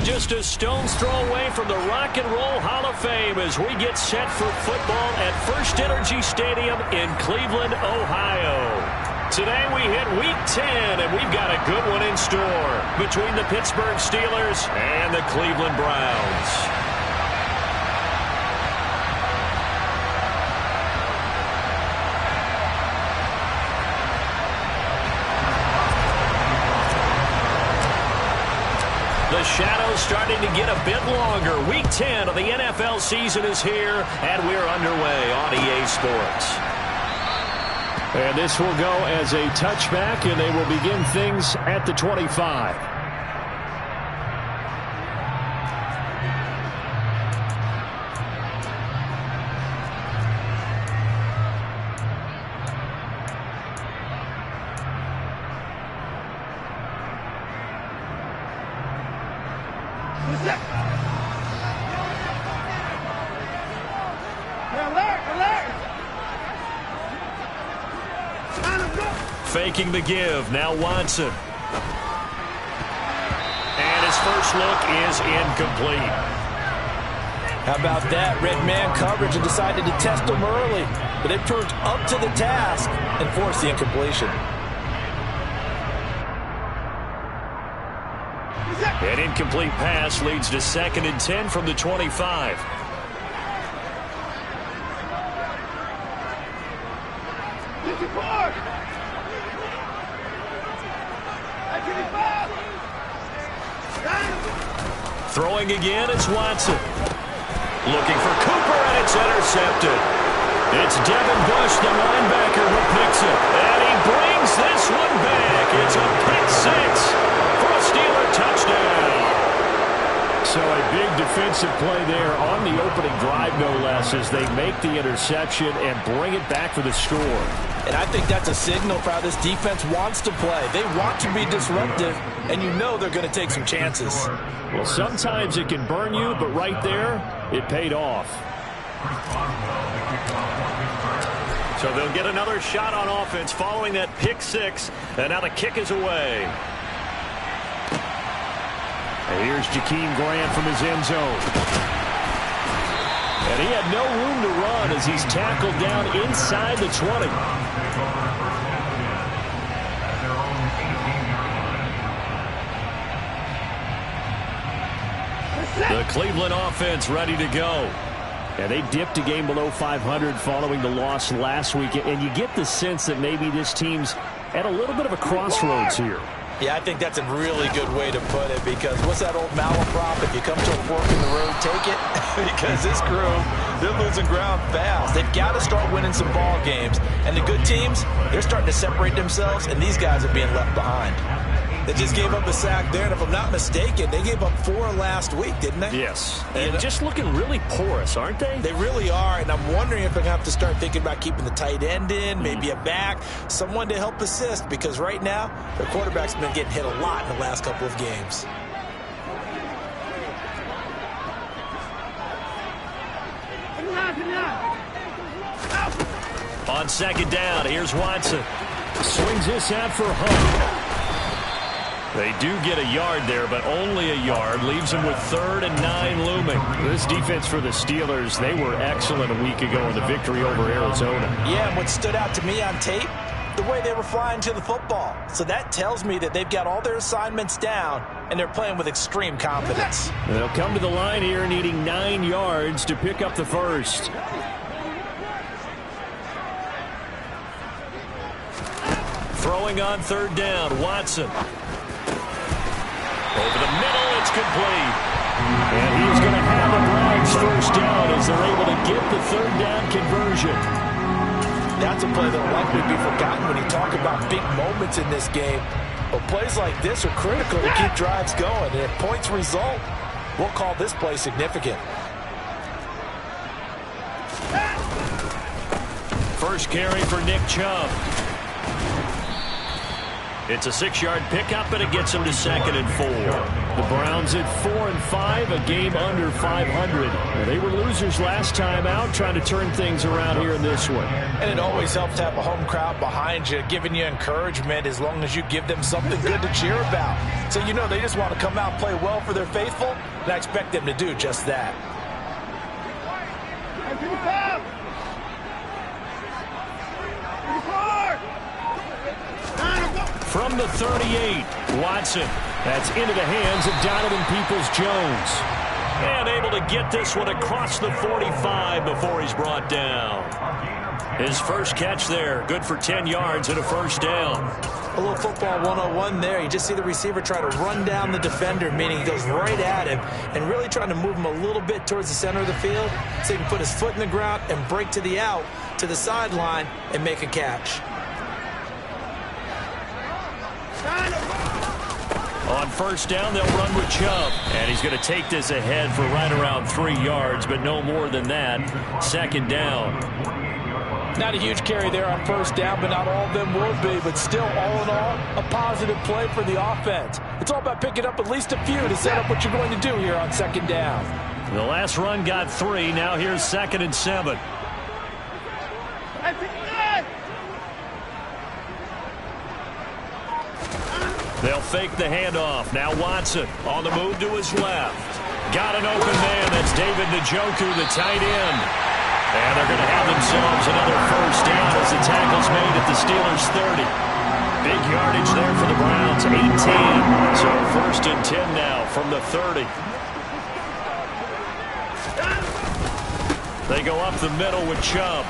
just a stone's throw away from the Rock and Roll Hall of Fame as we get set for football at First Energy Stadium in Cleveland, Ohio. Today we hit Week 10, and we've got a good one in store between the Pittsburgh Steelers and the Cleveland Browns. The shadow's starting to get a bit longer. Week 10 of the NFL season is here, and we're underway on EA Sports. And this will go as a touchback, and they will begin things at the 25. Faking the give, now Watson. And his first look is incomplete. How about that? Red man coverage and decided to test him early. But they proved up to the task and forced the incompletion. An incomplete pass leads to 2nd and 10 from the 25. Throwing again, it's Watson. Looking for Cooper, and it's intercepted. It's Devin Bush, the linebacker, who picks it. And he brings this one back. It's a pick six for a Steeler touchdown. So a big defensive play there on the opening drive, no less, as they make the interception and bring it back for the score. And I think that's a signal for how this defense wants to play. They want to be disruptive, and you know they're going to take some chances. Well, sometimes it can burn you, but right there, it paid off. So they'll get another shot on offense following that pick six, and now the kick is away. And here's Jakeem Grant from his end zone. And he had no room to run as he's tackled down inside the 20. The Cleveland offense ready to go. And they dipped a game below 500 following the loss last week. And you get the sense that maybe this team's at a little bit of a crossroads here. Yeah, I think that's a really good way to put it, because what's that old malaprop? If you come to a fork in the road, take it. Because this crew, they're losing ground fast. They've got to start winning some ball games. And the good teams, they're starting to separate themselves, and these guys are being left behind. They just gave up a sack there, and if I'm not mistaken, they gave up 4 last week, didn't they? Yes. And just looking really porous, aren't they? They really are, and I'm wondering if they're going to have to start thinking about keeping the tight end in, maybe a back, someone to help assist, because right now, their quarterback's been getting hit a lot in the last couple of games. On 2nd down, here's Watson. Swings this out for Hunt. They do get a yard there, but only a yard. Leaves them with 3rd and 9 looming. This defense for the Steelers, they were excellent a week ago in the victory over Arizona. Yeah, and what stood out to me on tape, the way they were flying to the football. So that tells me that they've got all their assignments down, and they're playing with extreme confidence. They'll come to the line here needing 9 yards to pick up the first. Throwing on 3rd down, Watson. Over the middle, it's complete. And he's going to have the Browns first down as they're able to get the 3rd down conversion. That's a play that will likely be forgotten when you talk about big moments in this game. But plays like this are critical to keep drives going. And if points result, we'll call this play significant. First carry for Nick Chubb. It's a 6-yard pickup, and it gets them to 2nd and 4. The Browns at 4-5, a game under 500. They were losers last time out, trying to turn things around here in this one. And it always helps to have a home crowd behind you, giving you encouragement as long as you give them something good to cheer about. So you know they just want to come out and play well for their faithful, and I expect them to do just that. From the 38, Watson. That's into the hands of Donovan Peoples-Jones. And able to get this one across the 45 before he's brought down. His first catch there, good for 10 yards and a first down. A little football 101 there. You just see the receiver try to run down the defender, meaning he goes right at him and really trying to move him a little bit towards the center of the field so he can put his foot in the ground and break to the out, to the sideline, and make a catch. On first down, they'll run with Chubb. And he's going to take this ahead for right around 3 yards, but no more than that. 2nd down. Not a huge carry there on first down, but not all of them will be. But still, all in all, a positive play for the offense. It's all about picking up at least a few to set up what you're going to do here on 2nd down. The last run got 3. Now here's 2nd and 7. They'll fake the handoff. Now Watson on the move to his left. Got an open man. That's David Njoku, the tight end. And they're going to have themselves another first down as the tackle's made at the Steelers' 30. Big yardage there for the Browns, 18. So 1st and 10 now from the 30. They go up the middle with Chubb.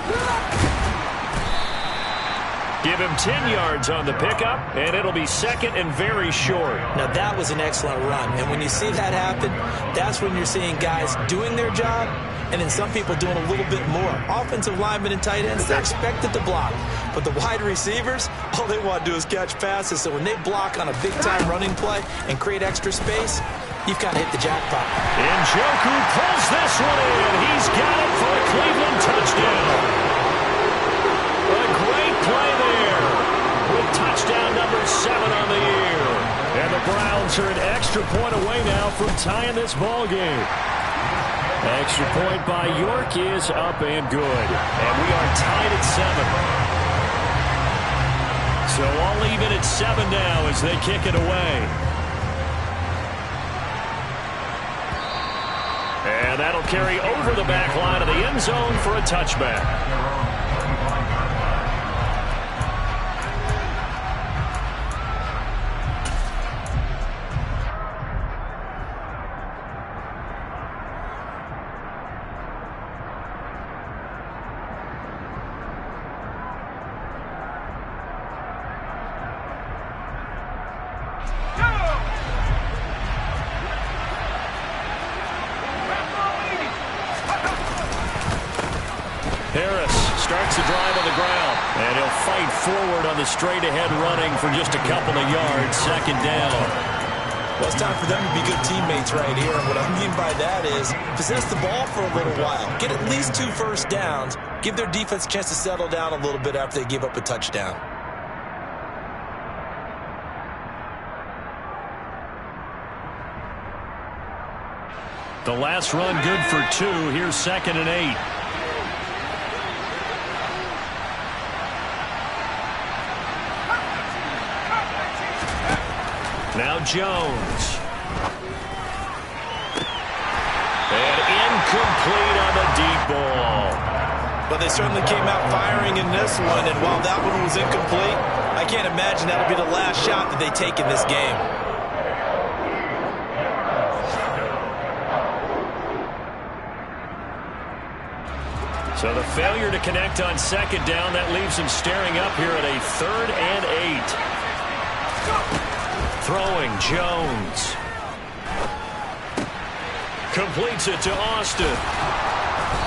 Give him 10 yards on the pickup, and it'll be 2nd and very short. Now, that was an excellent run. And when you see that happen, that's when you're seeing guys doing their job and then some people doing a little bit more. Offensive linemen and tight ends, they're expected to block. But the wide receivers, all they want to do is catch passes. So when they block on a big-time running play and create extra space, you've kind of hit the jackpot. Njoku pulls this one in. He's got it for a Cleveland touchdown. A great play there with touchdown number 7 on the year. And the Browns are an extra point away now from tying this ball game. Extra point by York is up and good. And we are tied at 7. So all even at 7 now as they kick it away. And that'll carry over the back line of the end zone for a touchback. Starts the drive on the ground, and he'll fight forward on the straight-ahead running for just a couple of yards. 2nd down. Well, it's time for them to be good teammates right here. And what I mean by that is possess the ball for a little while. Get at least 2 first downs. Give their defense a chance to settle down a little bit after they give up a touchdown. The last run good for 2. Here's 2nd and 8. Now Jones. And incomplete on the deep ball. But they certainly came out firing in this one, and while that one was incomplete, I can't imagine that'll be the last shot that they take in this game. So the failure to connect on 2nd down, that leaves them staring up here at a 3rd and 8. Throwing Jones. Completes it to Austin.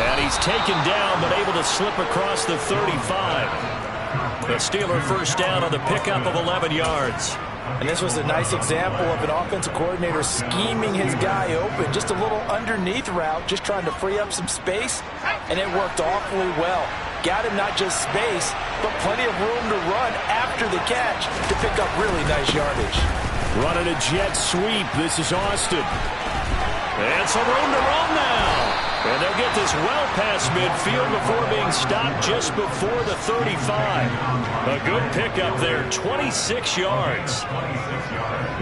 And he's taken down but able to slip across the 35. The Steeler first down on the pickup of 11 yards. And this was a nice example of an offensive coordinator scheming his guy open. Just a little underneath route, just trying to free up some space. And it worked awfully well. Got him not just space, but plenty of room to run after after the catch to pick up really nice yardage. Running a jet sweep. This is Austin. And some room to run now. And they'll get this well past midfield before being stopped just before the 35. A good pickup there, 26 yards.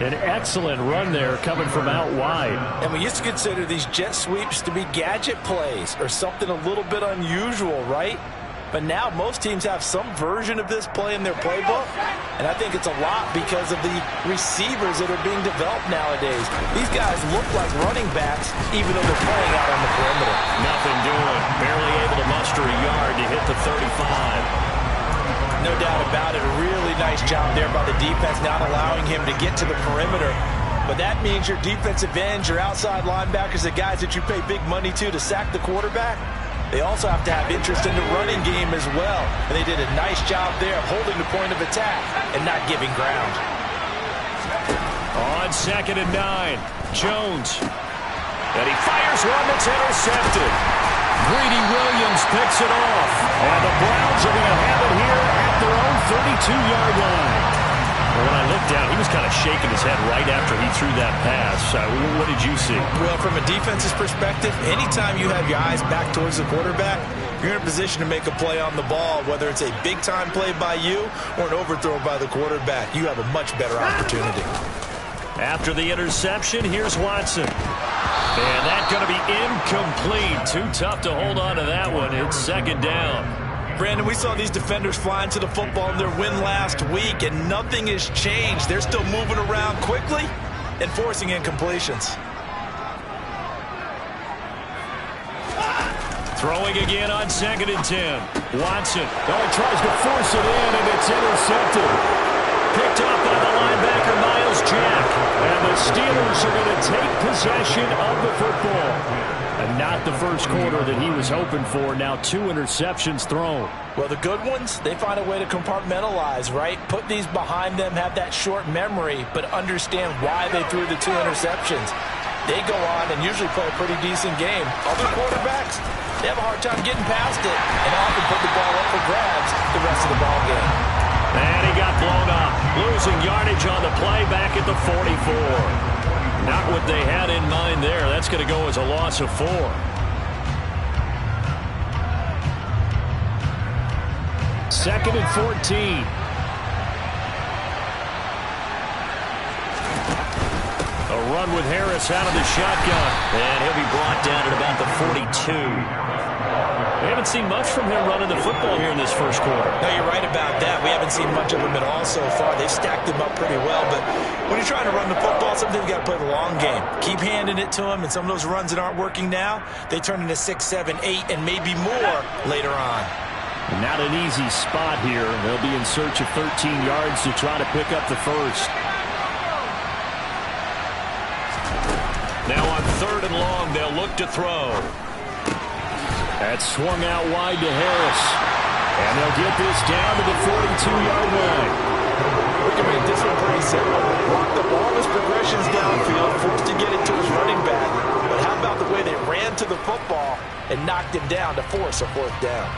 An excellent run there coming from out wide. And we used to consider these jet sweeps to be gadget plays or something a little bit unusual, right? But now most teams have some version of this play in their playbook. And I think it's a lot because of the receivers that are being developed nowadays. These guys look like running backs even though they're playing out on the perimeter. Nothing doing. Barely able to muster a yard to hit the 35. No doubt about it. A really nice job there by the defense, not allowing him to get to the perimeter. But that means your defensive ends, your outside linebackers, the guys that you pay big money to sack the quarterback, they also have to have interest in the running game as well. And they did a nice job there of holding the point of attack and not giving ground. On 2nd and 9, Jones. And he fires one that's intercepted. Greedy Williams picks it off. And the Browns are going to have it here at their own 32-yard line. Well, when I looked down, he was kind of shaking his head right after he threw that pass. What did you see? Well, from a defense's perspective, anytime you have your eyes back towards the quarterback, you're in a position to make a play on the ball, whether it's a big-time play by you or an overthrow by the quarterback. You have a much better opportunity. After the interception, here's Watson. And that's going to be incomplete. Too tough to hold on to that one. It's 2nd down. Brandon, we saw these defenders flying to the football in their win last week, and nothing has changed. They're still moving around quickly and forcing incompletions. Throwing again on 2nd and 10. Watson. Oh, he tries to force it in, and it's intercepted. Picked up by the linebacker, Miles Jack. And the Steelers are going to take possession of the football. And not the first quarter that he was hoping for. Now 2 interceptions thrown. Well, the good ones, they find a way to compartmentalize, right? Put these behind them, have that short memory, but understand why they threw the 2 interceptions. They go on and usually play a pretty decent game. Other quarterbacks, they have a hard time getting past it and often put the ball up for grabs the rest of the ball game. And he got blown up. Losing yardage on the play back at the 44. Not what they had in mind there. That's going to go as a loss of 4. Second and 14. A run with Harris out of the shotgun. And he'll be brought down at about the 42. We haven't seen much from him running the football here in this first quarter. No, you're right about that. We haven't seen much of him at all so far. They've stacked him up pretty well. But when you're trying to run the football, sometimes you've got to play the long game. Keep handing it to him, and some of those runs that aren't working now, they turn into 6, 7, 8, and maybe more later on. Not an easy spot here. They'll be in search of 13 yards to try to pick up the first. Now on 3rd and long, they'll look to throw. That's swung out wide to Harris. And they'll get this down to the 42-yard line. We can make this one pretty simple. Blocked up all his progressions downfield, forced to get it to his running back. But how about the way they ran to the football and knocked him down to force a 4th down?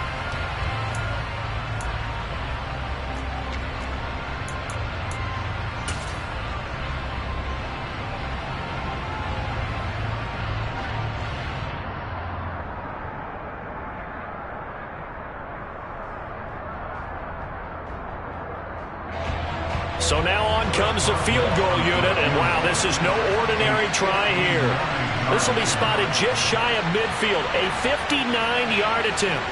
So now on comes the field goal unit, and wow, this is no ordinary try here. This will be spotted just shy of midfield, a 59-yard attempt.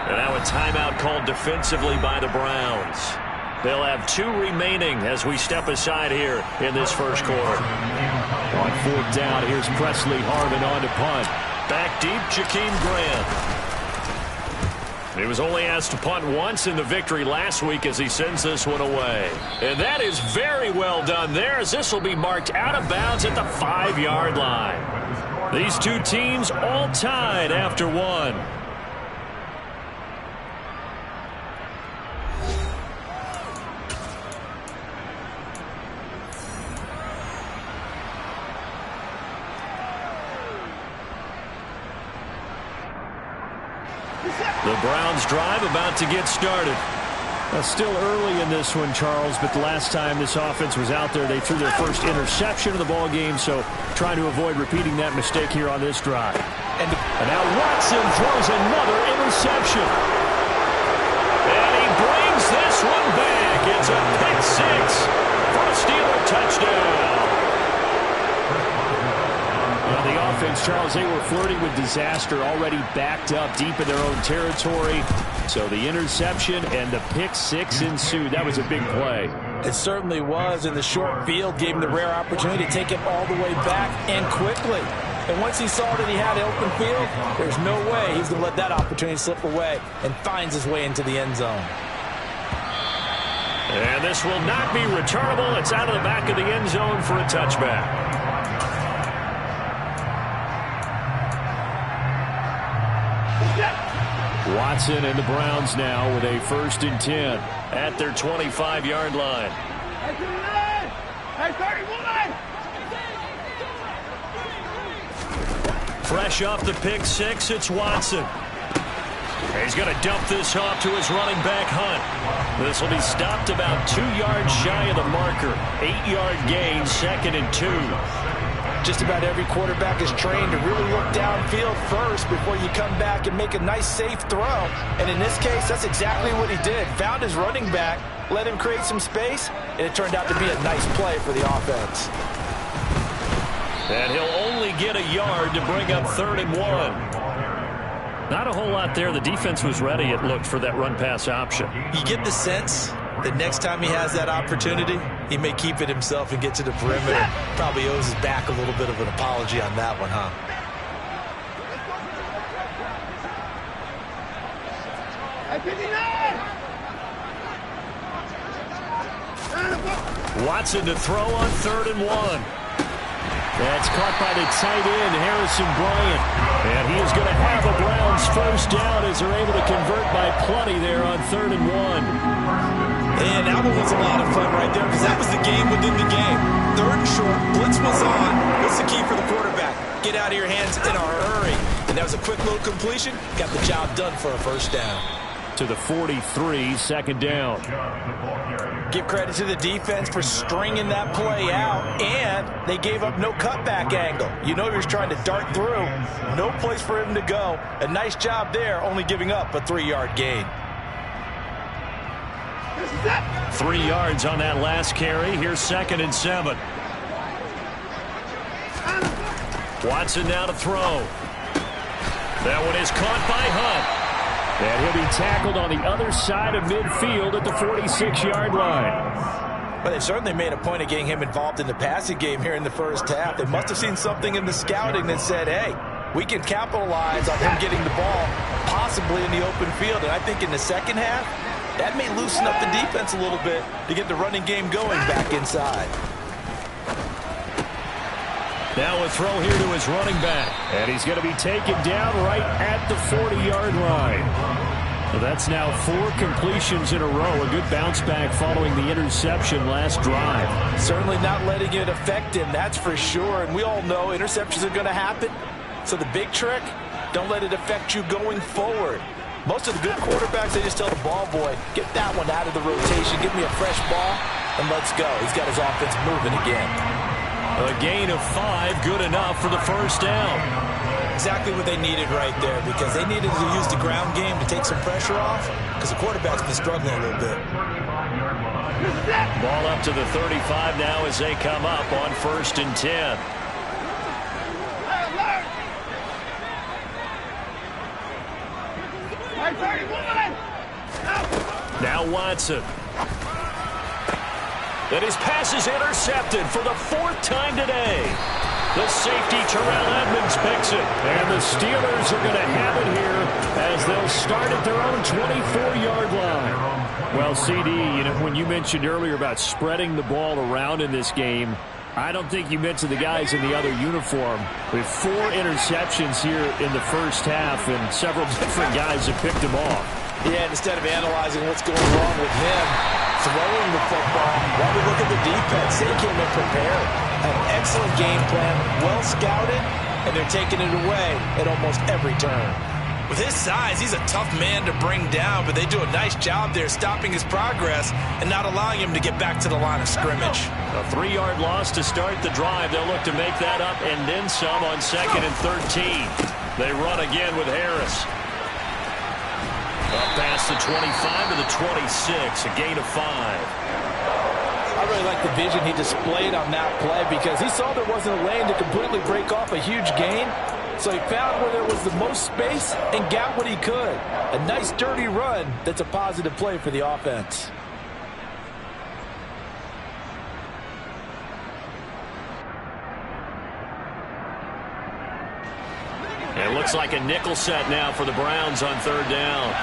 And now a timeout called defensively by the Browns. They'll have 2 remaining as we step aside here in this first quarter. On 4th down, here's Presley Harvin on to punt. Back deep, Jakeem Grant. He was only asked to punt once in the victory last week as he sends this one away. And that is very well done there, as this will be marked out of bounds at the 5-yard line. These 2 teams all tied after 1. The Browns drive about to get started. Still early in this one, Charles, but the last time this offense was out there, they threw their first interception of the ball game, so trying to avoid repeating that mistake here on this drive. And now Watson throws another interception. And he brings this one back. It's a pick six for a Steeler touchdown. The offense, Charles, they were flirting with disaster, already backed up deep in their own territory. So the interception and the pick six ensued. That was a big play. It certainly was, and the short field gave him the rare opportunity to take it all the way back and quickly. And once he saw that he had open field, there's no way he's going to let that opportunity slip away, and finds his way into the end zone. And this will not be returnable. It's out of the back of the end zone for a touchback. Watson and the Browns now with a 1st and 10 at their 25-yard line. Fresh off the pick six, it's Watson. He's going to dump this off to his running back, Hunt. This will be stopped about 2 yards shy of the marker. 8-yard gain, 2nd and 2. Just about every quarterback is trained to really look downfield first before you come back and make a nice, safe throw. And in this case, that's exactly what he did. Found his running back, let him create some space, and it turned out to be a nice play for the offense. And he'll only get a yard to bring up 3rd and 1. Not a whole lot there. The defense was ready, it looked, for that run-pass option. You get the sense that next time he has that opportunity, he may keep it himself and get to the perimeter. Probably owes his back a little bit of an apology on that one, huh? Watson to throw on 3rd and 1. That's caught by the tight end, Harrison Bryant. And he is going to have a Browns 1st down as they're able to convert by plenty there on 3rd and 1. And that one was a lot of fun right there because that was the game within the game. 3rd and short, blitz was on. What's the key for the quarterback? Get out of your hands in a hurry. And that was a quick little completion. Got the job done for a 1st down. To the 43, 2nd down. Give credit to the defense for stringing that play out, and they gave up no cutback angle. You know he was trying to dart through. No place for him to go. A nice job there, only giving up a 3-yard gain. 3 yards on that last carry. Here's 2nd and 7. Watson now to throw. That one is caught by Hunt. And he'll be tackled on the other side of midfield at the 46-yard line. But they certainly made a point of getting him involved in the passing game here in the 1st half. They must have seen something in the scouting that said, hey, we can capitalize on him getting the ball possibly in the open field. And I think in the 2nd half, that may loosen up the defense a little bit to get the running game going back inside. Now a throw here to his running back. And he's going to be taken down right at the 40-yard line. So that's now 4 completions in a row. A good bounce back following the interception last drive. Certainly not letting it affect him, that's for sure. And we all know interceptions are going to happen. So the big trick, don't let it affect you going forward. Most of the good quarterbacks, they just tell the ball boy, get that one out of the rotation, give me a fresh ball, and let's go. He's got his offense moving again. A gain of 5, good enough for the 1st down. Exactly what they needed right there, because they needed to use the ground game to take some pressure off, because the quarterback's been struggling a little bit. Ball up to the 35 now as they come up on 1st and 10. Now Watson. And his pass is intercepted for the 4th time today. The safety, Terrell Edmonds, picks it. And the Steelers are going to have it here as they'll start at their own 24-yard line. Well, CD, you know, when you mentioned earlier about spreading the ball around in this game, I don't think you mentioned the guys in the other uniform. With 4 interceptions here in the 1st half, and several different guys have picked them off. Yeah, instead of analyzing what's going wrong with him throwing the football, while we look at the defense, they came in prepared. An excellent game plan, well scouted, and they're taking it away at almost every turn. With his size, he's a tough man to bring down, but they do a nice job there stopping his progress and not allowing him to get back to the line of scrimmage. A 3-yard loss to start the drive. They'll look to make that up and then some on 2nd and 13. They run again with Harris. Up past the 25 to the 26, a gain of 5. I really like the vision he displayed on that play because he saw there wasn't a lane to completely break off a huge gain. So he found where there was the most space and got what he could. A nice dirty run that's a positive play for the offense. It looks like a nickel set now for the Browns on 3rd down.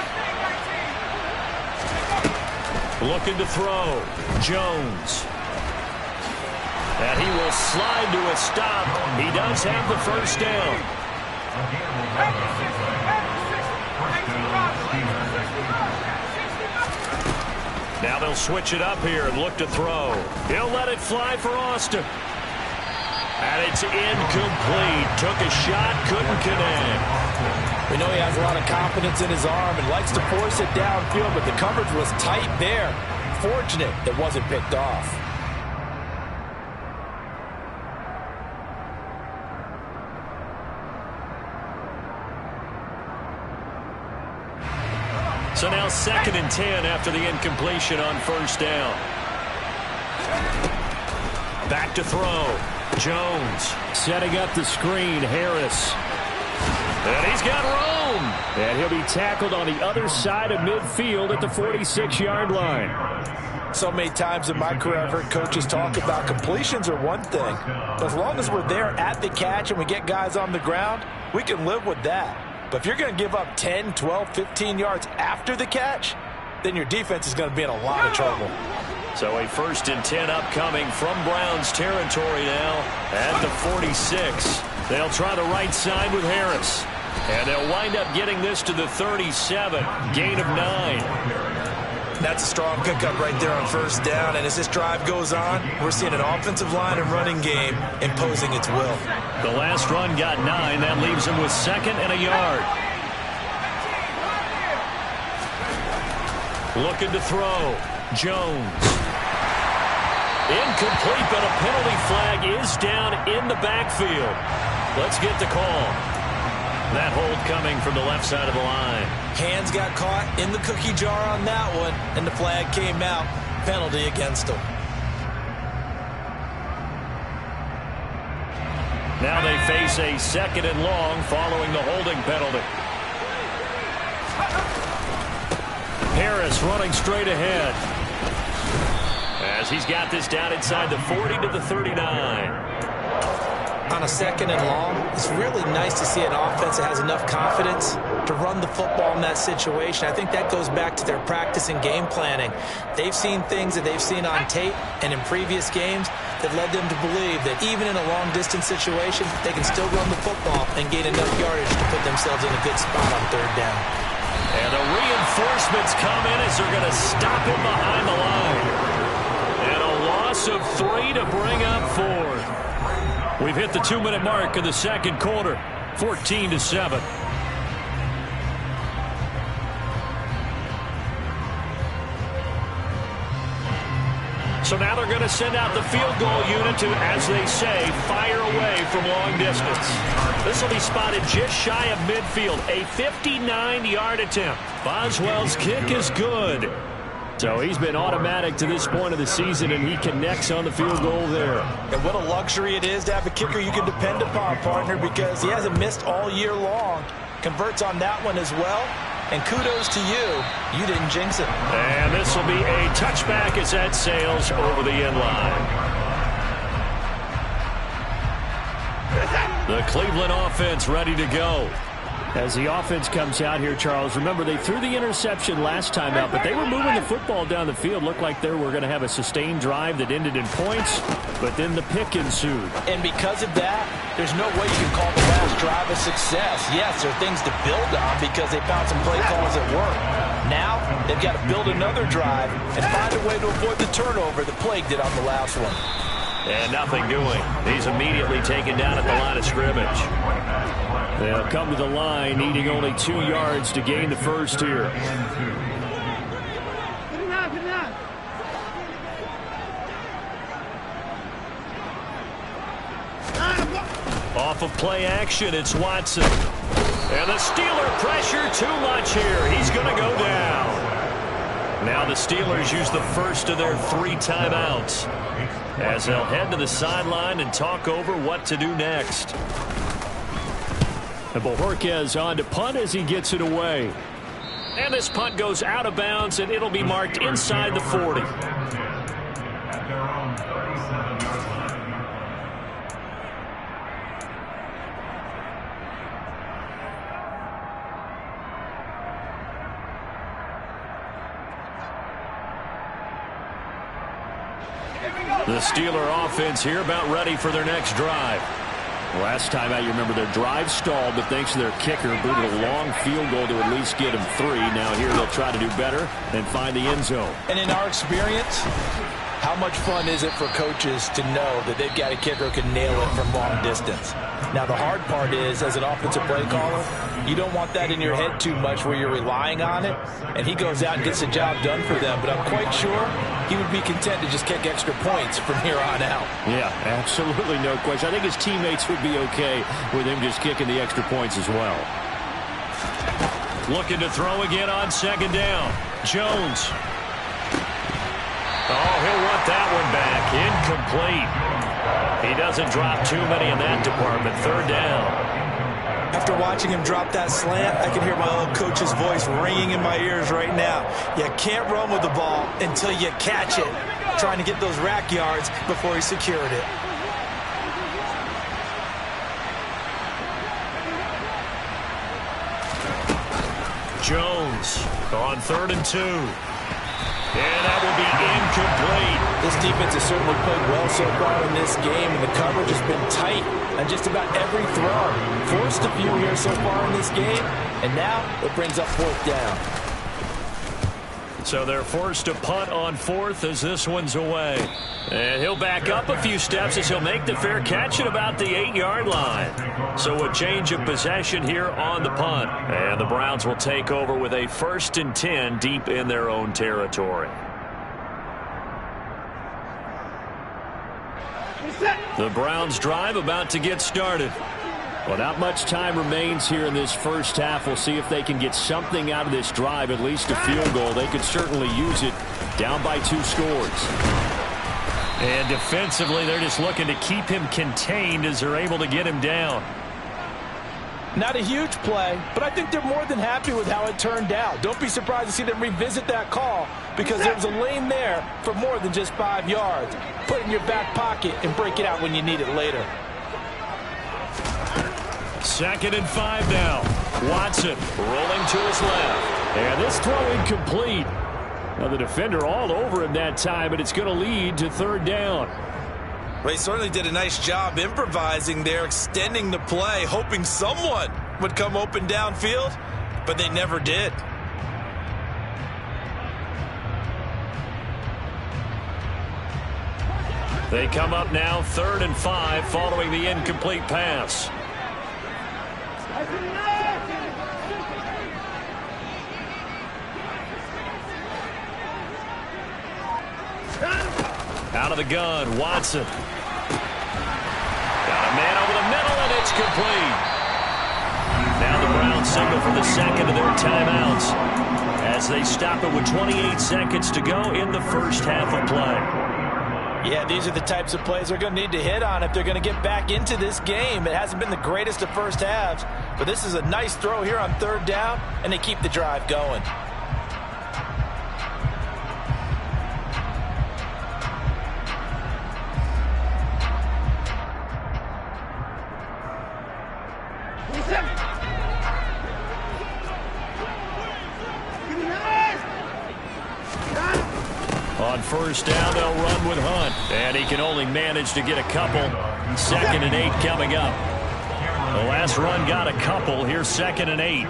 Looking to throw. Jones. And he will slide to a stop. He does have the 1st down. Now they'll switch it up here and look to throw. He'll let it fly for Austin. And it's incomplete. Took a shot, couldn't connect. We know he has a lot of confidence in his arm and likes to force it downfield, but the coverage was tight there. Fortunate it wasn't picked off. So now 2nd and 10 after the incompletion on 1st down. Back to throw. Jones setting up the screen. Harris. And he's got room. And he'll be tackled on the other side of midfield at the 46-yard line. So many times in my career I've heard coaches talk about completions are one thing. But as long as we're there at the catch and we get guys on the ground, we can live with that. But if you're going to give up 10, 12, 15 yards after the catch, then your defense is going to be in a lot of trouble. So a 1st and 10 upcoming from Browns territory now at the 46. They'll try the right side with Harris. And they'll wind up getting this to the 37. Gain of 9. That's a strong pickup right there on 1st down. And as this drive goes on, we're seeing an offensive line and running game imposing its will. The last run got 9. That leaves him with 2nd and a yard. Looking to throw. Jones. Incomplete, but a penalty flag is down in the backfield. Let's get the call. That hold coming from the left side of the line. Hands got caught in the cookie jar on that one, and the flag came out. Penalty against him. Now they face a 2nd and long following the holding penalty. Harris running straight ahead. As he's got this down inside the 40 to the 39. On a 2nd and long, it's really nice to see an offense that has enough confidence to run the football in that situation. I think that goes back to their practice and game planning. They've seen things that they've seen on tape and in previous games that led them to believe that even in a long-distance situation, they can still run the football and gain enough yardage to put themselves in a good spot on 3rd down. And the reinforcements come in as they're going to stop him behind the line. And a loss of 3 to bring up 4. We've hit the 2-minute mark of the 2nd quarter, 14-7. So now they're going to send out the field goal unit to, as they say, fire away from long distance. This will be spotted just shy of midfield, a 59-yard attempt. Boswell's kick is good. So he's been automatic to this point of the season, and he connects on the field goal there. And what a luxury it is to have a kicker you can depend upon, partner, because he hasn't missed all year long. Converts on that one as well. And kudos to you. You didn't jinx it. And this will be a touchback as that sails over the end line. The Cleveland offense ready to go. As the offense comes out here, Charles, remember they threw the interception last time out, but they were moving the football down the field. Looked like they were going to have a sustained drive that ended in points, but then the pick ensued. And because of that, there's no way you can call the last drive a success. Yes, there are things to build on because they found some play calls that work. Now, they've got to build another drive and find a way to avoid the turnover that plagued it on the last one. And nothing doing. He's immediately taken down at the line of scrimmage. They'll come to the line, needing only 2 yards to gain the first here. Off of play action, it's Watson. And the Steeler pressure too much here. He's going to go down. Now the Steelers use the first of their 3 timeouts as they'll head to the sideline and talk over what to do next. And Bojorquez on to punt as he gets it away. And this punt goes out of bounds, and it'll be marked inside the 40. The Steeler offense here about ready for their next drive. Last time out, you remember their drive stalled, but thanks to their kicker, booted a long field goal to at least get them 3. Now here they'll try to do better and find the end zone. And in our experience, how much fun is it for coaches to know that they've got a kicker who can nail it from long distance? Now, the hard part is, as an offensive play caller, you don't want that in your head too much where you're relying on it, and he goes out and gets the job done for them. But I'm quite sure he would be content to just kick extra points from here on out. Yeah, absolutely no question. I think his teammates would be okay with him just kicking the extra points as well. Looking to throw again on second down. Jones. Oh, he'll want that one back. Incomplete. He doesn't drop too many in that department. Third down. After watching him drop that slant, I can hear my old coach's voice ringing in my ears right now. You can't run with the ball until you catch it. Trying to get those rack yards before he secured it. Jones on 3rd and 2. And that will be incomplete. This defense has certainly played well so far in this game, and the coverage has been tight on just about every throw. Forced a few here so far in this game, and now it brings up 4th down. So they're forced to punt on 4th as this one's away. And he'll back up a few steps as he'll make the fair catch at about the 8-yard line. So a change of possession here on the punt. And the Browns will take over with a 1st and 10 deep in their own territory. The Browns drive about to get started. Well, not much time remains here in this first half. We'll see if they can get something out of this drive, at least a field goal. They could certainly use it, down by 2 scores. And defensively, they're just looking to keep him contained as they're able to get him down. Not a huge play, but I think they're more than happy with how it turned out. Don't be surprised to see them revisit that call because there was a lane there for more than just 5 yards. Put it in your back pocket and break it out when you need it later. 2nd and 5 now. Watson rolling to his left. And this throw incomplete. Now the defender all over him that time, but it's going to lead to 3rd down. Well, he certainly did a nice job improvising there, extending the play, hoping someone would come open downfield, but they never did. They come up now 3rd and 5 following the incomplete pass. Out of the gun, Watson. Got a man over the middle, and it's complete. Now the Browns signal for the 2nd of their timeouts as they stop it with 28 seconds to go in the first half of play. Yeah, these are the types of plays they're going to need to hit on if they're going to get back into this game. It hasn't been the greatest of first halves, but this is a nice throw here on 3rd down, and they keep the drive going. On 1st down, they'll run with Hunt. And he can only manage to get a couple. 2nd and 8 coming up. The last run got a couple. Here's 2nd and 8.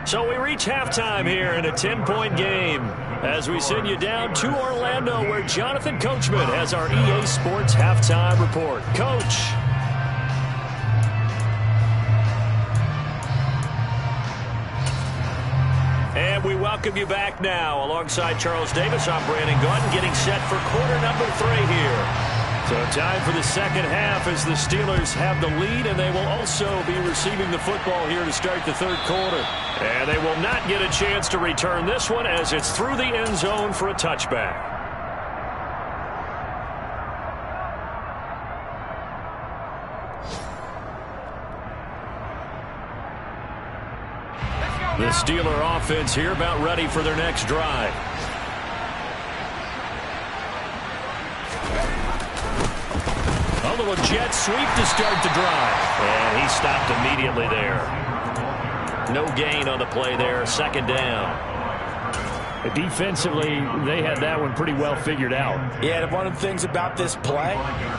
So we reach halftime here in a 10-point game as we send you down to Orlando, where Jonathan Coachman has our EA Sports halftime report. Coach. And we welcome you back now. Alongside Charles Davis, I'm Brandon Gunn, getting set for quarter number 3 here. So time for the second half as the Steelers have the lead, and they will also be receiving the football here to start the third quarter. And they will not get a chance to return this one as it's through the end zone for a touchback. The Steeler offense here about ready for their next drive. A little jet sweep to start the drive. And he stopped immediately there. No gain on the play there. Second down. Defensively, they had that one pretty well figured out. Yeah, and one of the things about this play,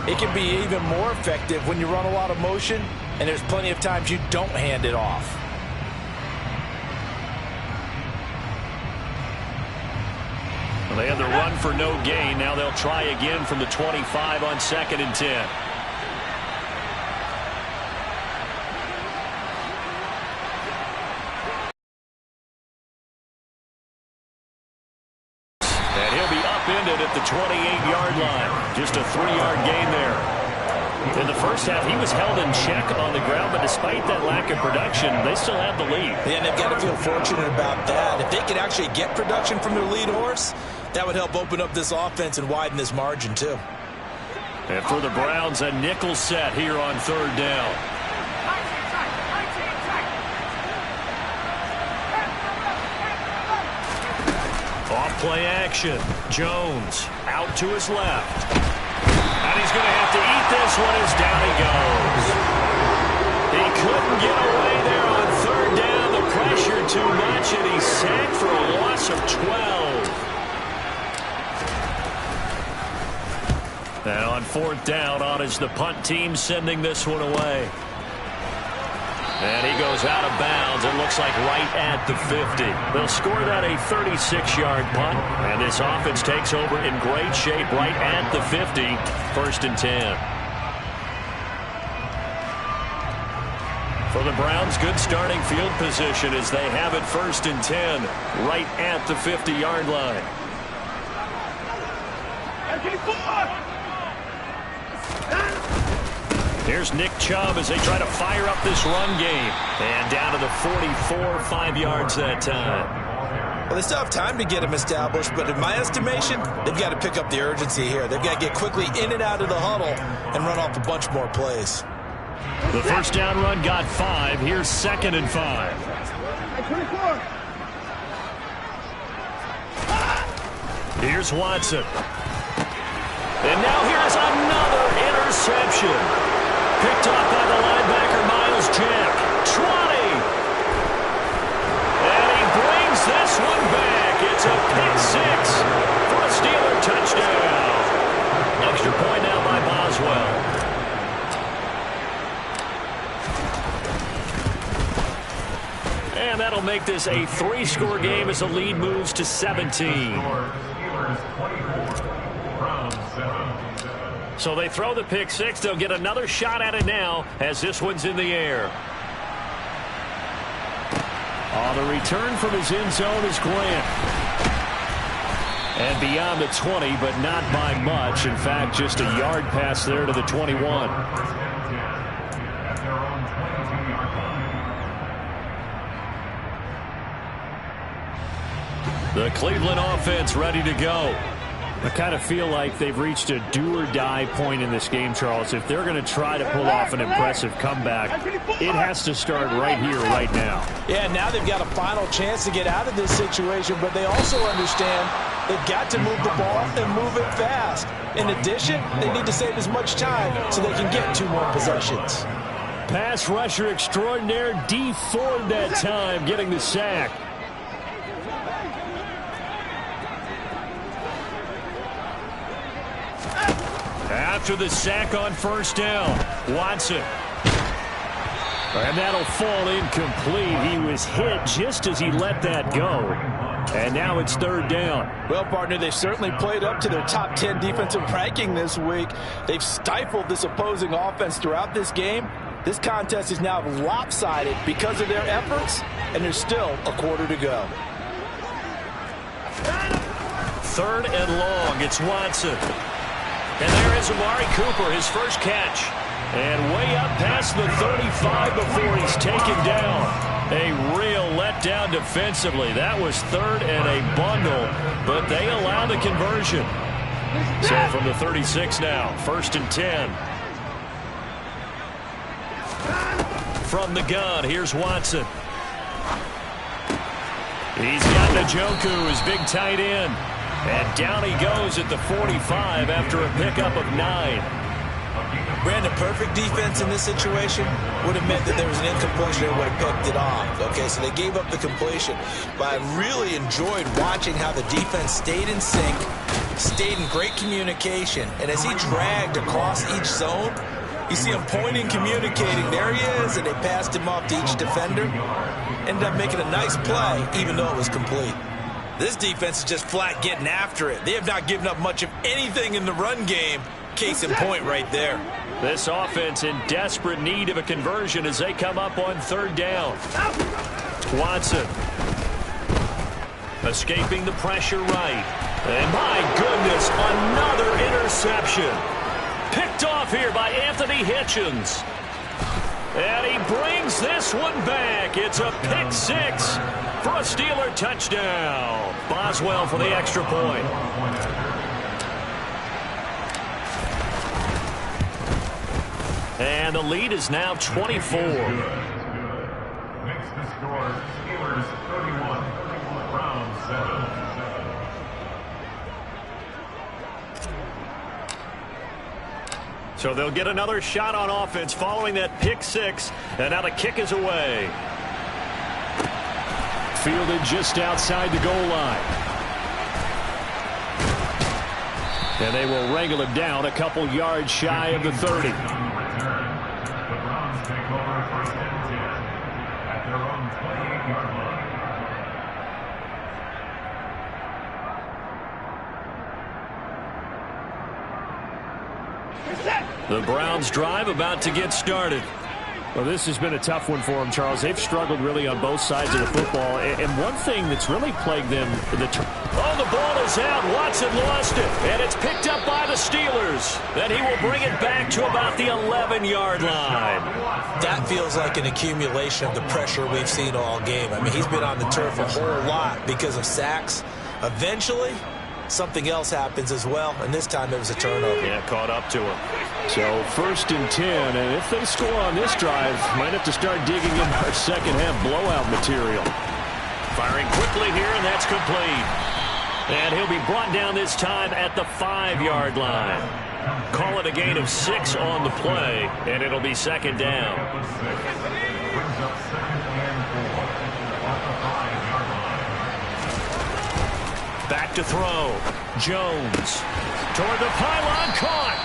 it can be even more effective when you run a lot of motion, and there's plenty of times you don't hand it off. Well, they had the run for no gain. Now they'll try again from the 25 on 2nd and 10. And he'll be upended at the 28-yard line. Just a 3-yard gain there. In the first half, he was held in check on the ground, but despite that lack of production, they still have the lead. Yeah, and they've got to feel fortunate about that. If they could actually get production from their lead horse, that would help open up this offense and widen this margin, too. And for the Browns, a nickel set here on 3rd down. Off play action. Jones out to his left. And he's going to have to eat this one as down he goes. He couldn't get away there on 3rd down. The pressure too much, and he's sacked for a loss of 12. And on 4th down, on is the punt team sending this one away. And he goes out of bounds. It looks like right at the 50. They'll score that a 36-yard punt. And this offense takes over in great shape right at the 50. 1st and 10. For the Browns, good starting field position as they have it 1st and 10 right at the 50-yard line. Here's Nick Chubb as they try to fire up this run game. And down to the 44, 5 yards that time. Well, they still have time to get them established, but in my estimation, they've got to pick up the urgency here. They've got to get quickly in and out of the huddle and run off a bunch more plays. The 1st down run got 5. Here's 2nd and 5. Here's Watson. And now here's another interception. Picked off by the linebacker, Miles Jack. 20. And he brings this one back. It's a pick 6 for a Steeler touchdown. Extra point now by Boswell. And that'll make this a 3-score game as the lead moves to 17. So they throw the pick 6. They'll get another shot at it now as this one's in the air. On the return from his end zone is Grant. And beyond the 20, but not by much. In fact, just a yard pass there to the 21. The Cleveland offense ready to go. I kind of feel like they've reached a do-or-die point in this game, Charles. If they're going to try to pull off an impressive comeback, it has to start right here, right now. Yeah, now they've got a final chance to get out of this situation, but they also understand they've got to move the ball and move it fast. In addition, they need to save as much time so they can get 2 more possessions. Pass rusher extraordinaire, D Ford that time, getting the sack. At after the sack on first down. Watson. And that'll fall incomplete. He was hit just as he let that go. And now it's third down. Well, partner, they've certainly played up to their top 10 defensive ranking this week. They've stifled this opposing offense throughout this game. This contest is now lopsided because of their efforts, and there's still a quarter to go. Third and long. It's Watson. And there is Amari Cooper, his first catch. And way up past the 35 before he's taken down. A real letdown defensively. That was third and a bundle, but they allow the conversion. So from the 36 now, first and 10. From the gun, here's Watson. He's got Njoku, his big tight end. And down he goes at the 45 after a pickup of 9. Brandon, perfect defense in this situation would have meant that there was an incompletion that would have picked it off. Okay, so they gave up the completion. But I really enjoyed watching how the defense stayed in sync, stayed in great communication. And as he dragged across each zone, you see him pointing, communicating. There he is, and they passed him off to each defender. Ended up making a nice play, even though it was complete. This defense is just flat getting after it. They have not given up much of anything in the run game. Case in point right there. This offense in desperate need of a conversion as they come up on third down. Watson. Escaping the pressure right. And my goodness, another interception. Picked off here by Anthony Hitchens. And he brings this one back. It's a pick six for a Steeler touchdown. Boswell for the extra point. And the lead is now 24. Makes the score Steelers 31, Browns 7. So they'll get another shot on offense following that pick six. And now the kick is away. Fielded just outside the goal line. And they will wrangle him down a couple yards shy of the 30. The Browns drive about to get started. Well, this has been a tough one for them, Charles. They've struggled really on both sides of the football. And one thing that's really plagued them... Oh, the ball is out. Watson lost it. And it's picked up by the Steelers. Then he will bring it back to about the 11-yard line. That feels like an accumulation of the pressure we've seen all game. I mean, he's been on the turf a whole lot because of sacks. Eventually, something else happens as well, and this time it was a turnover. Yeah, caught up to him. So first and 10, and if they score on this drive, might have to start digging in our second half blowout material. Firing quickly here, and that's complete. And he'll be brought down this time at the 5-yard line. Call it a gain of 6 on the play, and it'll be second down. Back to throw. Jones. Toward the pylon, caught.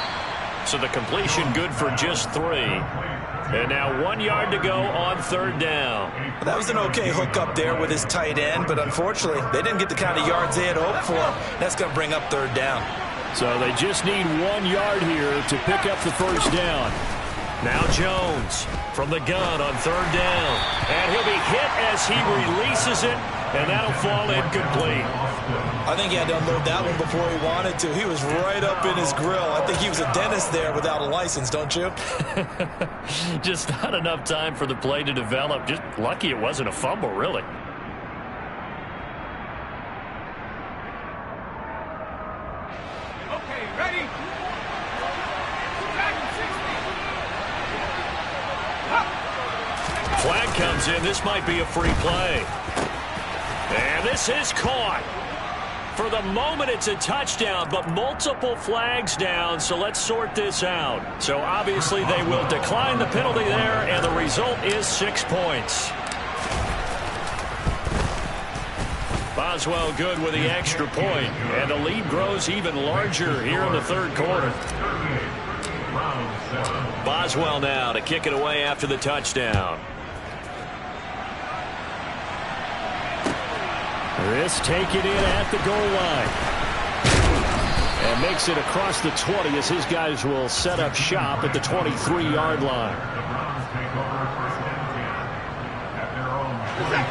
So the completion good for just 3. And now 1 yard to go on third down. That was an okay hook up there with his tight end, but unfortunately, they didn't get the kind of yards they had hoped for. That's going to bring up third down. So they just need 1 yard here to pick up the first down. Now Jones from the gun on third down. And he'll be hit as he releases it, and that'll fall incomplete. I think he had to unload that one before he wanted to. He was right up in his grill. I think he was a dentist there without a license, don't you? Just not enough time for the play to develop. Just lucky it wasn't a fumble, really. Okay, ready? Flag comes in. This might be a free play. And this is caught. For the moment, it's a touchdown, but multiple flags down, so let's sort this out. So obviously they will decline the penalty there, and the result is 6 points. Boswell good with the extra point, and the lead grows even larger here in the third quarter. Round 7. Boswell now to kick it away after the touchdown. This take it in at the goal line. And makes it across the 20 as his guys will set up shop at the 23-yard line. The Browns take over first and 10 at their own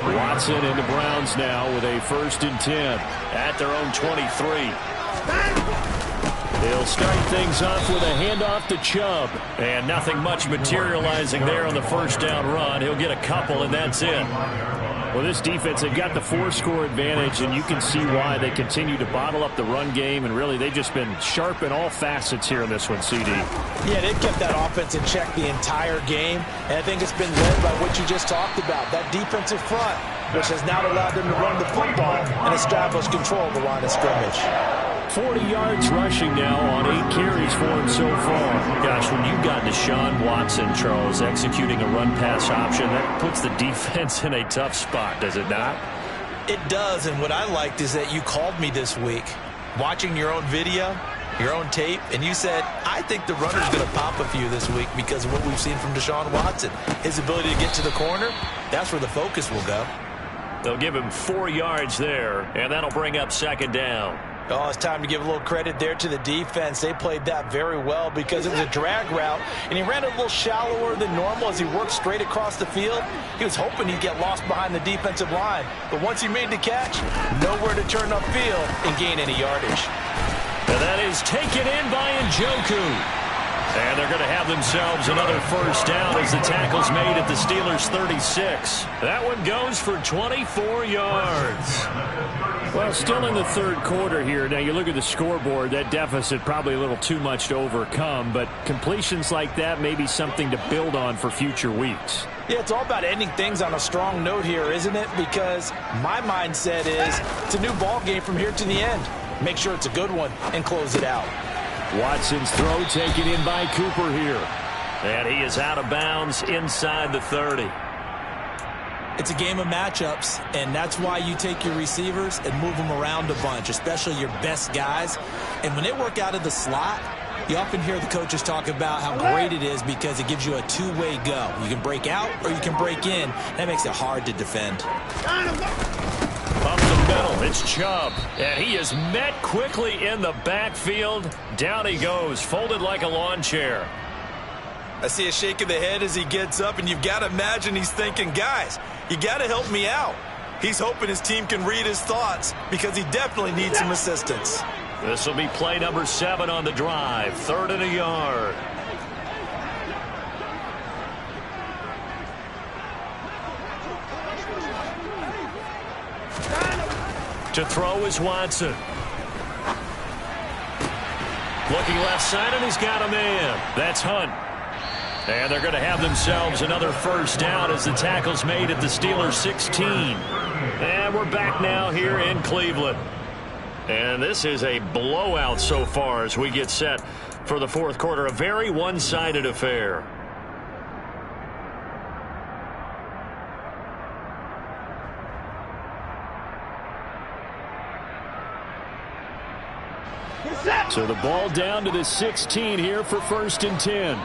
23. Watson and the Browns now with a 1st and 10 at their own 23. They'll start things off with a handoff to Chubb. And nothing much materializing there on the first down run. He'll get a couple, and that's it. Well, this defense, they've got the 4-score advantage, and you can see why they continue to bottle up the run game, and really they've just been sharp in all facets here in this one, CD. Yeah, they've kept that offense in check the entire game, and I think it's been led by what you just talked about, that defensive front, which has now allowed them to run the football and establish control of the line of scrimmage. 40 yards rushing now on 8 carries for him so far. Gosh, when you've got Deshaun Watson, Charles, executing a run-pass option, that puts the defense in a tough spot, does it not? It does, and what I liked is that you called me this week, watching your own video, your own tape, and you said, I think the runner's going to pop a few this week because of what we've seen from Deshaun Watson. His ability to get to the corner, that's where the focus will go. They'll give him 4 yards there, and that'll bring up 2nd down. Oh, it's time to give a little credit there to the defense. They played that very well because it was a drag route, and he ran a little shallower than normal as he worked straight across the field. He was hoping he'd get lost behind the defensive line, but once he made the catch, nowhere to turn upfield and gain any yardage. And that is taken in by Njoku. And they're going to have themselves another 1st down as the tackle's made at the Steelers' 36. That one goes for 24 yards. Well, still in the 3rd quarter here. Now, you look at the scoreboard, that deficit probably a little too much to overcome, but completions like that may be something to build on for future weeks. Yeah, it's all about ending things on a strong note here, isn't it? Because my mindset is it's a new ball game from here to the end. Make sure it's a good one and close it out. Watson's throw taken in by Cooper here. And he is out of bounds inside the 30. It's a game of matchups, and that's why you take your receivers and move them around a bunch, especially your best guys. And when they work out of the slot, you often hear the coaches talk about how great it is because it gives you a two-way go. You can break out or you can break in. That makes it hard to defend. Up the middle, it's Chubb. And he is met quickly in the backfield. Down he goes, folded like a lawn chair. I see a shake of the head as he gets up, and you've got to imagine he's thinking, guys, you got to help me out. He's hoping his team can read his thoughts because he definitely needs some assistance. This will be play number 7 on the drive. 3rd and a yard. To throw is Watson. Looking left side, and he's got a man. That's Hunt. And they're going to have themselves another 1st down as the tackle's made at the Steelers' 16. And we're back now here in Cleveland. And this is a blowout so far as we get set for the 4th quarter. A very one-sided affair. So the ball down to the 16 here for 1st and 10.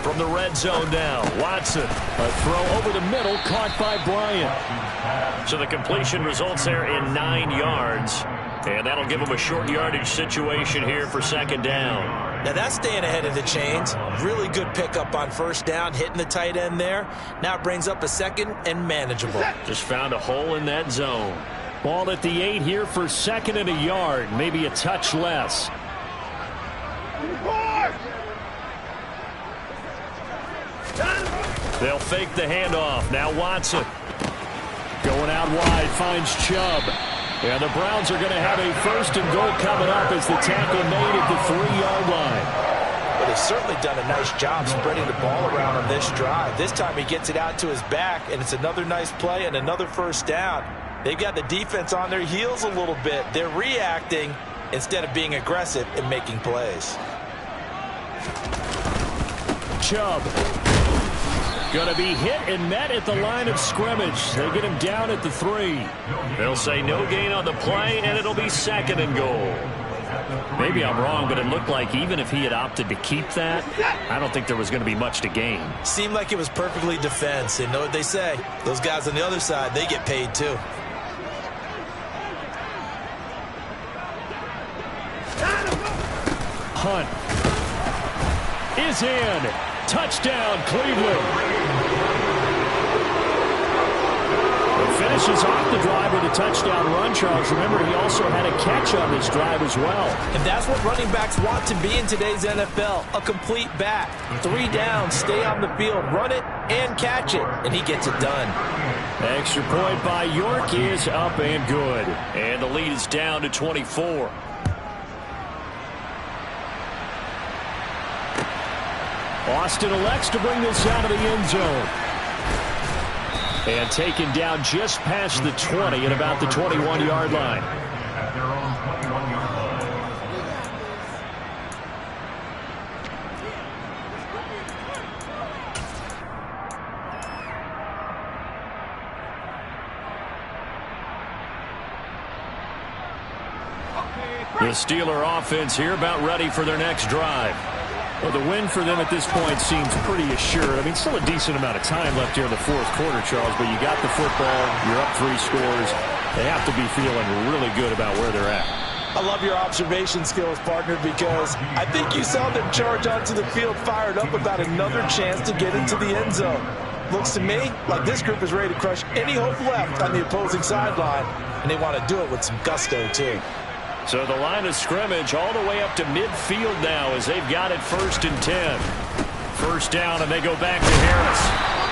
From the red zone now, Watson. A throw over the middle, caught by Bryant. So the completion results there in 9 yards. And that'll give him a short yardage situation here for 2nd down. Now that's staying ahead of the chains. Really good pickup on 1st down, hitting the tight end there. Now it brings up a 2nd and manageable. Just found a hole in that zone. Ball at the 8 here for 2nd and a yard, maybe a touch less. They'll fake the handoff. Now Watson. Going out wide, finds Chubb. And the Browns are going to have a 1st and goal coming up as the tackle made at the 3-yard line. But they've certainly done a nice job spreading the ball around on this drive. This time he gets it out to his back, and it's another nice play and another 1st down. They've got the defense on their heels a little bit. They're reacting instead of being aggressive and making plays. Chubb. Going to be hit and met at the line of scrimmage. They get him down at the 3. They'll say no gain on the play, and it'll be 2nd and goal. Maybe I'm wrong, but it looked like even if he had opted to keep that, I don't think there was going to be much to gain. Seemed like it was perfectly defense. And know what they say? Those guys on the other side, they get paid too. Hunt is in. Touchdown, Cleveland. Finishes off the drive with a touchdown run, Charles. Remember, he also had a catch on this drive as well. And that's what running backs want to be in today's NFL, a complete back. 3 down, stay on the field, run it, and catch it, and he gets it done. Extra point by York is up and good. And the lead is down to 24. Austin elects to bring this out of the end zone. And taken down just past the 20 at about the 21-yard line. At their own 21-yard The Steeler offense here about ready for their next drive. Well, the win for them at this point seems pretty assured. I mean, still a decent amount of time left here in the 4th quarter, Charles, but you got the football, you're up 3 scores. They have to be feeling really good about where they're at. I love your observation skills, partner, because I think you saw them charge onto the field fired up about another chance to get into the end zone. Looks to me like this group is ready to crush any hope left on the opposing sideline, and they want to do it with some gusto, too. So the line of scrimmage all the way up to midfield now as they've got it 1st and 10. 1st down, and they go back to Harris.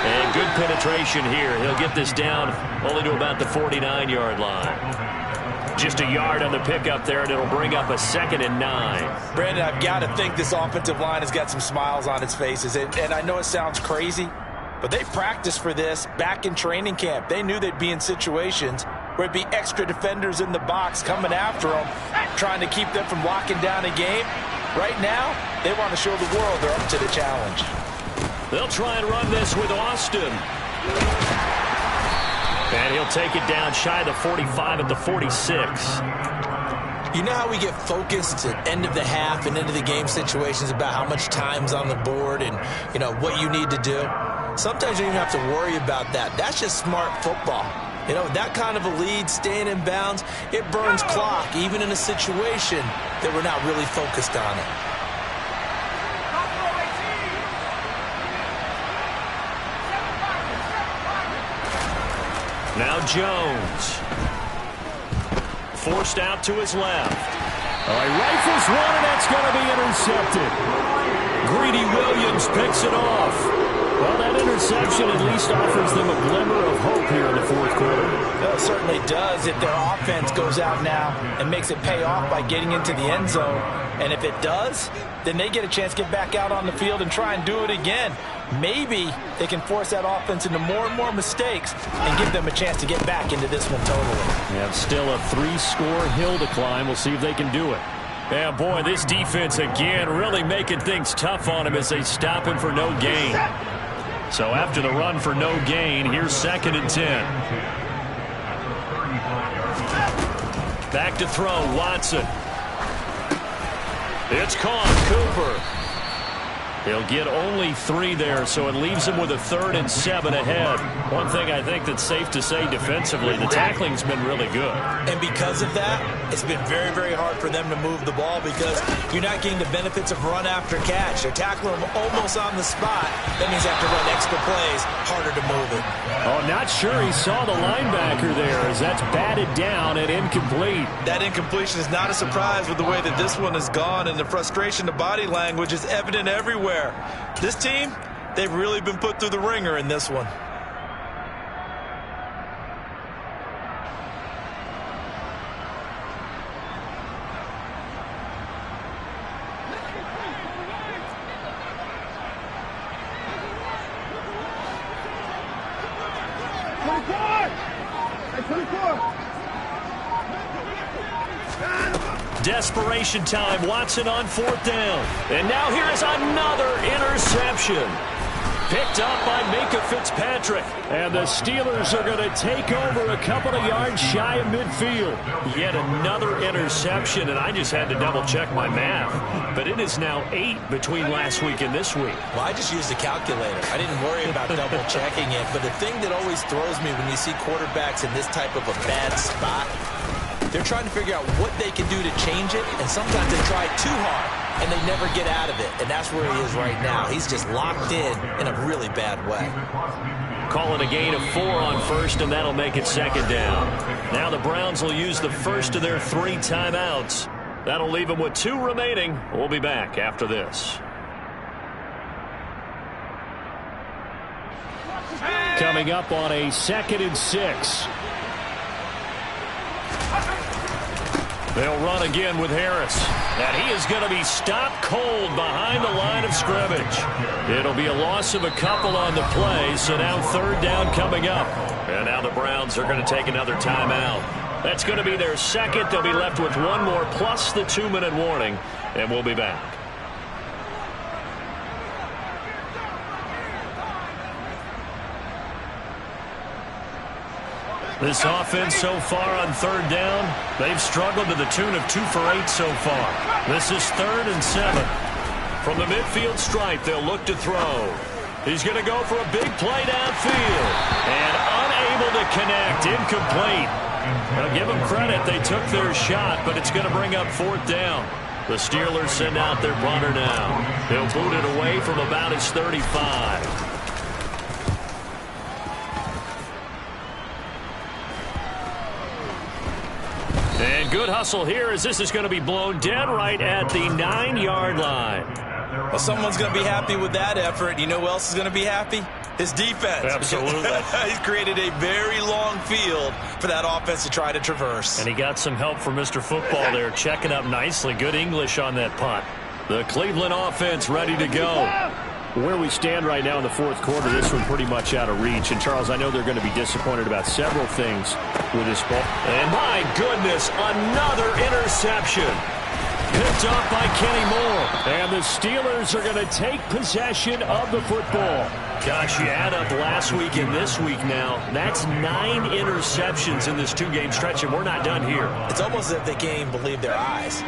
And good penetration here. He'll get this down only to about the 49-yard line. Just a yard on the pickup there, and it'll bring up a 2nd and 9. Brandon, I've got to think this offensive line has got some smiles on its faces. And I know it sounds crazy, but they practiced for this back in training camp. They knew they'd be in situations where it'd be extra defenders in the box coming after them, trying to keep them from locking down a game. Right now, they want to show the world they're up to the challenge. They'll try and run this with Austin. And he'll take it down shy of the 45 at the 46. You know how we get focused at end of the half and into the game situations about how much time's on the board and, you know, what you need to do? Sometimes you don't even have to worry about that. That's just smart football. You know, that kind of a lead, staying in bounds, it burns clock, even in a situation that we're not really focused on it. Now Jones. Forced out to his left. He rifles one, and that's going to be intercepted. Greedy Williams picks it off. Well, that interception at least offers them a glimmer of hope here in the 4th quarter. Well, it certainly does if their offense goes out now and makes it pay off by getting into the end zone. And if it does, then they get a chance to get back out on the field and try and do it again. Maybe they can force that offense into more and more mistakes and give them a chance to get back into this one totally. Yeah, still a 3-score hill to climb. We'll see if they can do it. Yeah, boy, this defense again really making things tough on him as they stop him for no gain. So after the run for no gain, here's 2nd and 10. Back to throw, Watson. It's caught, Cooper. He'll get only 3 there, so it leaves him with a 3rd and 7 ahead. One thing I think that's safe to say defensively, the tackling's been really good. And because of that, it's been very, very hard for them to move the ball because you're not getting the benefits of run after catch. They're tackling them almost on the spot. That means they have to run extra plays, harder to move it. Oh, not sure he saw the linebacker there as that's batted down and incomplete. That incompletion is not a surprise with the way that this one has gone, and the frustration, the body language is evident everywhere. This team, they've really been put through the ringer in this one. Desperation time. Watson on 4th down. And now here is another interception. Picked up by Minka Fitzpatrick. And the Steelers are going to take over a couple of yards shy of midfield. Yet another interception, and I just had to double-check my math. But it is now 8 between last week and this week. Well, I just used a calculator. I didn't worry about double-checking it. But the thing that always throws me when you see quarterbacks in this type of a bad spot, they're trying to figure out what they can do to change it, and sometimes they try too hard. And they never get out of it, and that's where he is right now. He's just locked in a really bad way. Calling a gain of 4 on first, and that'll make it second down. Now the Browns will use the first of their 3 timeouts. That'll leave them with 2 remaining. We'll be back after this. Coming up on a 2nd and 6. They'll run again with Harris. And he is going to be stopped cold behind the line of scrimmage. It'll be a loss of a couple on the play, so now 3rd down coming up. And now the Browns are going to take another timeout. That's going to be their 2nd. They'll be left with 1 more plus the 2-minute warning, and we'll be back. This offense so far on 3rd down, they've struggled to the tune of 2 for 8 so far. This is 3rd and 7. From the midfield stripe, they'll look to throw. He's going to go for a big play downfield. And unable to connect, incomplete. Now give them credit, they took their shot, but it's going to bring up 4th down. The Steelers send out their punter now. They'll boot it away from about his 35. And good hustle here as this is going to be blown dead right at the 9-yard line. Well, someone's going to be happy with that effort. You know who else is going to be happy? His defense. Absolutely. He's created a very long field for that offense to try to traverse. And he got some help from Mr. Football there, checking up nicely. Good English on that punt. The Cleveland offense ready to go. Where we stand right now in the 4th quarter, this one pretty much out of reach. And, Charles, I know they're going to be disappointed about several things with this ball. And, my goodness, another interception. Picked off by Kenny Moore. And the Steelers are going to take possession of the football. Gosh, you add up last week and this week now. That's 9 interceptions in this 2-game stretch, and we're not done here. It's almost as if they can't even believe their eyes.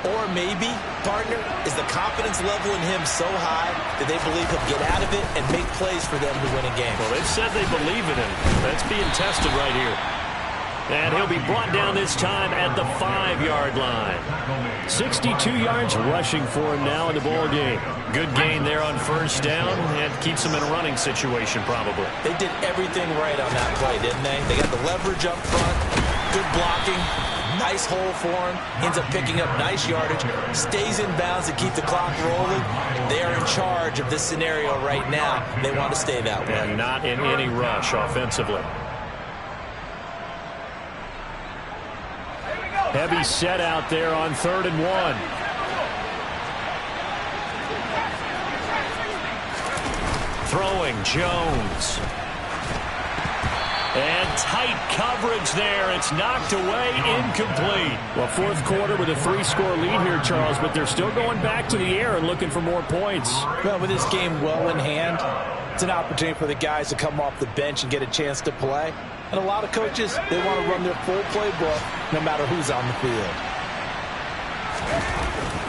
Or maybe, partner, is the confidence level in him so high that they believe he'll get out of it and make plays for them to win a game. Well, they've said they believe in him. That's being tested right here. And he'll be brought down this time at the 5-yard line. 62 yards rushing for him now in the ball game. Good gain there on 1st down, and keeps them in a running situation probably. They did everything right on that play, didn't they? They got the leverage up front, good blocking, nice hole for him, ends up picking up nice yardage, stays in bounds to keep the clock rolling. They are in charge of this scenario right now. They want to stay that way. And not in any rush offensively. Heavy set out there on 3rd and 1. Throwing Jones. And tight coverage there. It's knocked away, incomplete. Well, 4th quarter with a 3-score lead here, Charles, but they're still going back to the air and looking for more points. Well, with this game well in hand, it's an opportunity for the guys to come off the bench and get a chance to play. And a lot of coaches, they want to run their full playbook no matter who's on the field.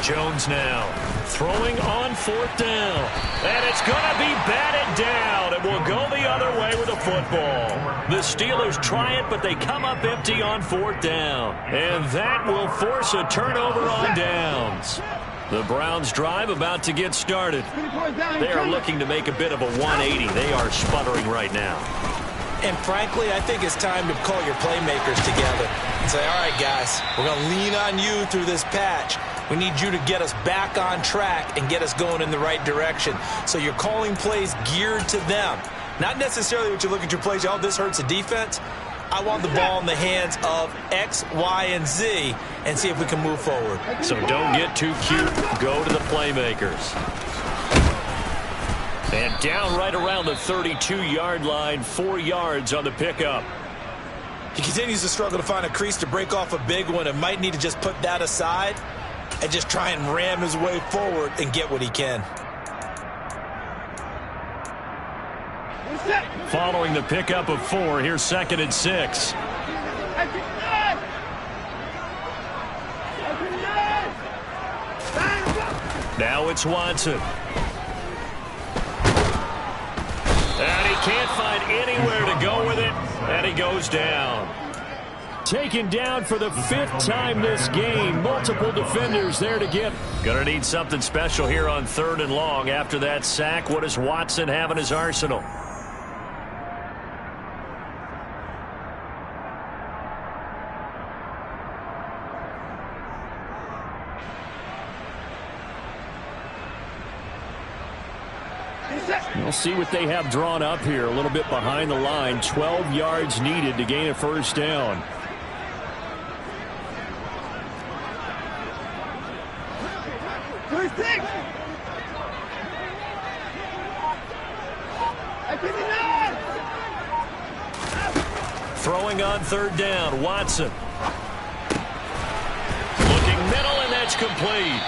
Jones now throwing on 4th down. And it's going to be batted down. It will go the other way with the football. The Steelers try it, but they come up empty on 4th down. And that will force a turnover on downs. The Browns drive about to get started. They are looking to make a bit of a 180. They are sputtering right now. And frankly, I think it's time to call your playmakers together and say, all right, guys, we're going to lean on you through this patch. We need you to get us back on track and get us going in the right direction. So you're calling plays geared to them. Not necessarily what you look at your plays, oh, this hurts the defense. I want the ball in the hands of X, Y, and Z and see if we can move forward. So don't get too cute. Go to the playmakers. And down right around the 32-yard line, 4 yards on the pickup. He continues to struggle to find a crease to break off a big one and might need to just put that aside and just try and ram his way forward and get what he can. Following the pickup of 4, here's 2nd and 6. Now it's Watson. And he can't find anywhere to go with it, and he goes down. Taken down for the 5th time this game. Multiple defenders there to get. Gonna need something special here on 3rd and long. After that sack, what does Watson have in his arsenal? We'll see what they have drawn up here. A little bit behind the line. 12 yards needed to gain a 1st down. Throwing on 3rd down, Watson. Looking middle, and that's complete.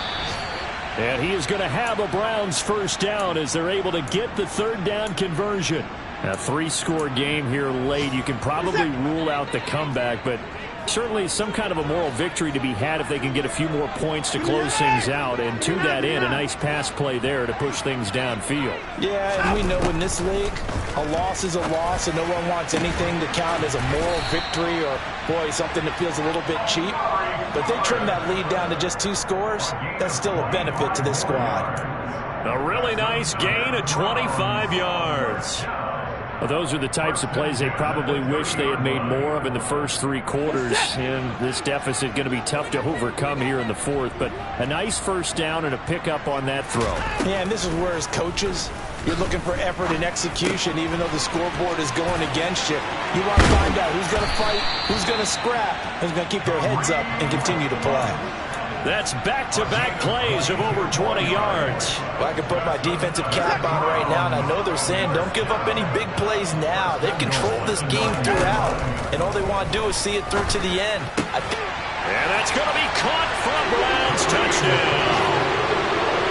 And he is going to have a Browns 1st down as they're able to get the 3rd down conversion. A 3-score game here late. You can probably rule out the comeback, but certainly some kind of a moral victory to be had if they can get a few more points to close things out. And to that end, a nice pass play there to push things downfield. Yeah, and we know in this league, a loss is a loss, and no one wants anything to count as a moral victory or, boy, something that feels a little bit cheap. But they trim that lead down to just 2 scores. That's still a benefit to this squad. A really nice gain of 25 yards. Well, those are the types of plays they probably wish they had made more of in the first 3 quarters. And this deficit going to be tough to overcome here in the 4th. But a nice 1st down and a pickup on that throw. Yeah, and this is where as coaches, you're looking for effort and execution even though the scoreboard is going against you. You want to find out who's going to fight, who's going to scrap, who's going to keep their heads up and continue to play. That's back-to-back plays of over 20 yards. Well, I can put my defensive cap on right now, and I know they're saying don't give up any big plays now. They've controlled this game throughout, and all they want to do is see it through to the end. And that's going to be caught from Browns. Touchdown.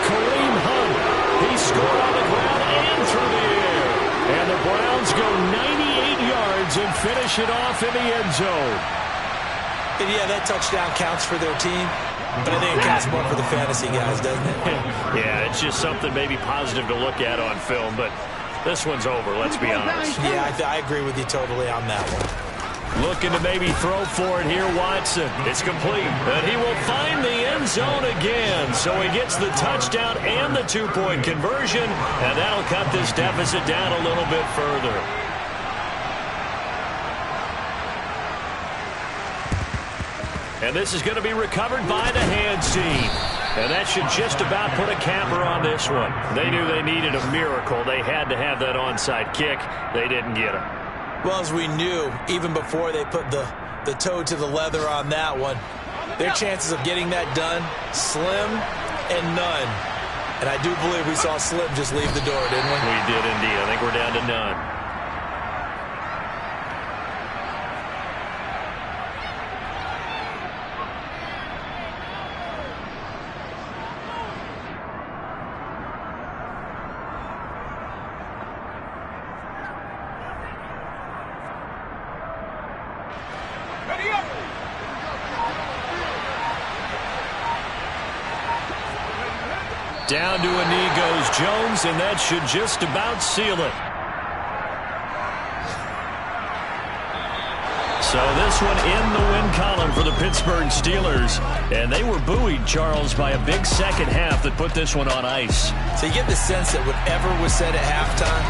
Kareem Hunt. He scored on the ground and through the air. And the Browns go 98 yards and finish it off in the end zone. And yeah, that touchdown counts for their team. But I think it counts more for the fantasy guys, doesn't it? Yeah, it's just something maybe positive to look at on film, but this one's over, let's be honest. Yeah, I agree with you totally on that one. Looking to maybe throw for it here, Watson. It's complete, and he will find the end zone again. So he gets the touchdown and the 2-point conversion, and that'll cut this deficit down a little bit further. And this is going to be recovered by the hands team. And that should just about put a capper on this one. They knew they needed a miracle. They had to have that onside kick. They didn't get it. Well, as we knew, even before they put the toe to the leather on that one, their chances of getting that done, slim and none. And I do believe we saw Slim just leave the door, didn't we? We did indeed. I think we're down to none. Down to a knee goes Jones, and that should just about seal it. So this one in the win column for the Pittsburgh Steelers. And they were buoyed, Charles, by a big second half that put this one on ice. So you get the sense that whatever was said at halftime,